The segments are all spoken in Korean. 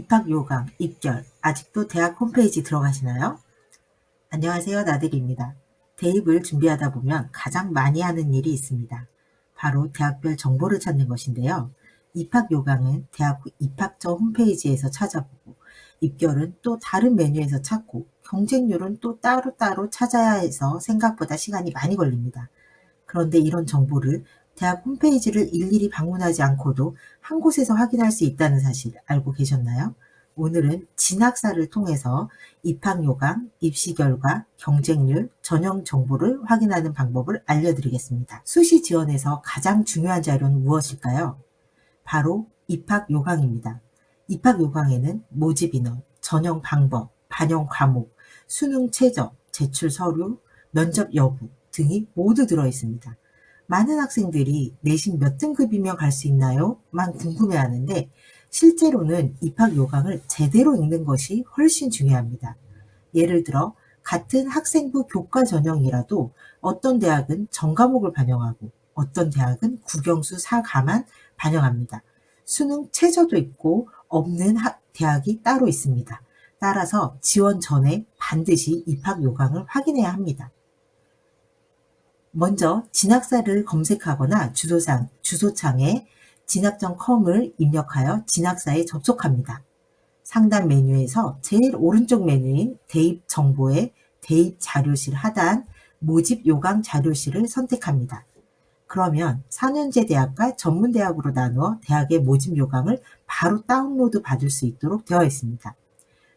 입학 요강, 입결, 아직도 대학 홈페이지 들어가시나요? 안녕하세요. 나들이입니다. 대입을 준비하다 보면 가장 많이 하는 일이 있습니다. 바로 대학별 정보를 찾는 것인데요. 입학 요강은 대학 입학처 홈페이지에서 찾아보고, 입결은 또 다른 메뉴에서 찾고, 경쟁률은 또 따로따로 찾아야 해서 생각보다 시간이 많이 걸립니다. 그런데 이런 정보를 대학 홈페이지를 일일이 방문하지 않고도 한 곳에서 확인할 수 있다는 사실 알고 계셨나요? 오늘은 진학사를 통해서 입학 요강, 입시 결과, 경쟁률, 전형 정보를 확인하는 방법을 알려드리겠습니다. 수시 지원에서 가장 중요한 자료는 무엇일까요? 바로 입학 요강입니다. 입학 요강에는 모집 인원, 전형 방법, 반영 과목, 수능 최저, 제출 서류, 면접 여부 등이 모두 들어 있습니다. 많은 학생들이 내신 몇 등급이면 갈 수 있나요? 만 궁금해하는데 실제로는 입학 요강을 제대로 읽는 것이 훨씬 중요합니다. 예를 들어 같은 학생부 교과 전형이라도 어떤 대학은 전 과목을 반영하고 어떤 대학은 국영수 4과만 반영합니다. 수능 최저도 있고 없는 대학이 따로 있습니다. 따라서 지원 전에 반드시 입학 요강을 확인해야 합니다. 먼저 진학사를 검색하거나 주소창에 진학.com을 입력하여 진학사에 접속합니다. 상단 메뉴에서 제일 오른쪽 메뉴인 대입 정보의 대입 자료실 하단 모집 요강 자료실을 선택합니다. 그러면 4년제 대학과 전문대학으로 나누어 대학의 모집 요강을 바로 다운로드 받을 수 있도록 되어 있습니다.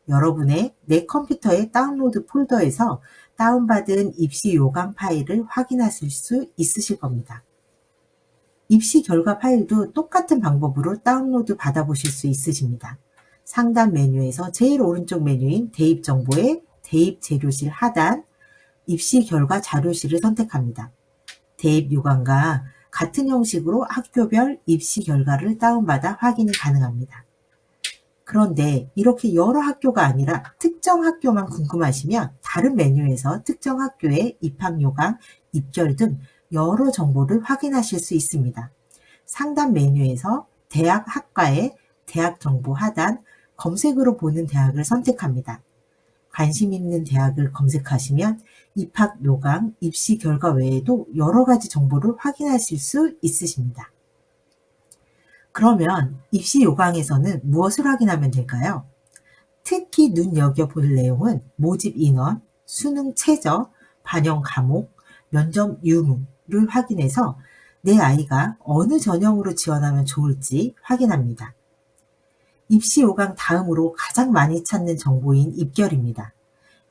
여러분의 내 컴퓨터의 다운로드 폴더에서 다운받은 입시 요강 파일을 확인하실 수 있으실 겁니다. 입시 결과 파일도 똑같은 방법으로 다운로드 받아보실 수 있으십니다. 상단 메뉴에서 제일 오른쪽 메뉴인 대입 정보의 대입 재료실 하단 입시 결과 자료실을 선택합니다. 대입 요강과 같은 형식으로 학교별 입시 결과를 다운받아 확인이 가능합니다. 그런데 이렇게 여러 학교가 아니라 특정 학교만 궁금하시면 다른 메뉴에서 특정 학교의 입학 요강, 입결 등 여러 정보를 확인하실 수 있습니다. 상단 메뉴에서 대학 학과의 대학 정보 하단 검색으로 보는 대학을 선택합니다. 관심 있는 대학을 검색하시면 입학 요강, 입시 결과 외에도 여러 가지 정보를 확인하실 수 있으십니다. 그러면 입시 요강에서는 무엇을 확인하면 될까요? 특히 눈여겨볼 내용은 모집 인원, 수능 최저, 반영 과목, 면접 유무를 확인해서 내 아이가 어느 전형으로 지원하면 좋을지 확인합니다. 입시 요강 다음으로 가장 많이 찾는 정보인 입결입니다.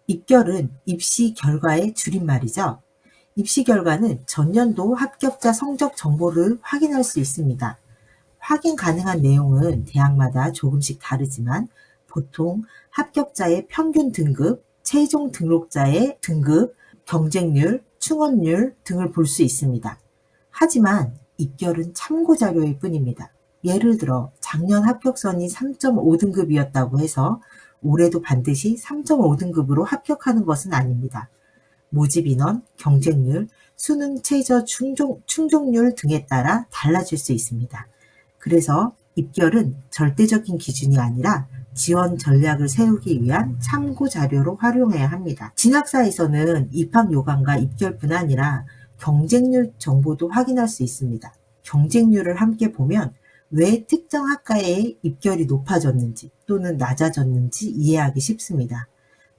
입결은 입시 결과의 줄임말이죠. 입시 결과는 전년도 합격자 성적 정보를 확인할 수 있습니다. 확인 가능한 내용은 대학마다 조금씩 다르지만 보통 합격자의 평균 등급, 최종 등록자의 등급, 경쟁률, 충원률 등을 볼 수 있습니다. 하지만 입결은 참고 자료일 뿐입니다. 예를 들어 작년 합격선이 3.5등급이었다고 해서 올해도 반드시 3.5등급으로 합격하는 것은 아닙니다. 모집 인원, 경쟁률, 수능 최저 충족률 등에 따라 달라질 수 있습니다. 그래서 입결은 절대적인 기준이 아니라 지원 전략을 세우기 위한 참고 자료로 활용해야 합니다. 진학사에서는 입학 요강과 입결뿐 아니라 경쟁률 정보도 확인할 수 있습니다. 경쟁률을 함께 보면 왜 특정 학과의 입결이 높아졌는지 또는 낮아졌는지 이해하기 쉽습니다.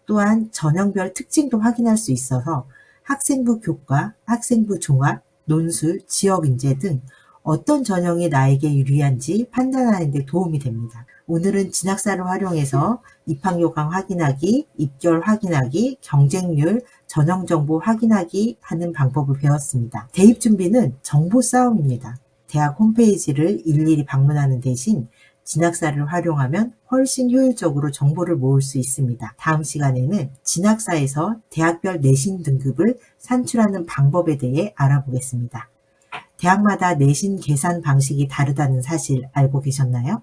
또한 전형별 특징도 확인할 수 있어서 학생부 교과, 학생부 종합, 논술, 지역인재 등 어떤 전형이 나에게 유리한지 판단하는 데 도움이 됩니다. 오늘은 진학사를 활용해서 입학 요강 확인하기, 입결 확인하기, 경쟁률, 전형 정보 확인하기 하는 방법을 배웠습니다. 대입 준비는 정보 싸움입니다. 대학 홈페이지를 일일이 방문하는 대신 진학사를 활용하면 훨씬 효율적으로 정보를 모을 수 있습니다. 다음 시간에는 진학사에서 대학별 내신 등급을 산출하는 방법에 대해 알아보겠습니다. 대학마다 내신 계산 방식이 다르다는 사실 알고 계셨나요?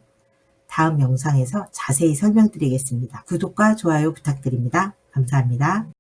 다음 영상에서 자세히 설명드리겠습니다. 구독과 좋아요 부탁드립니다. 감사합니다.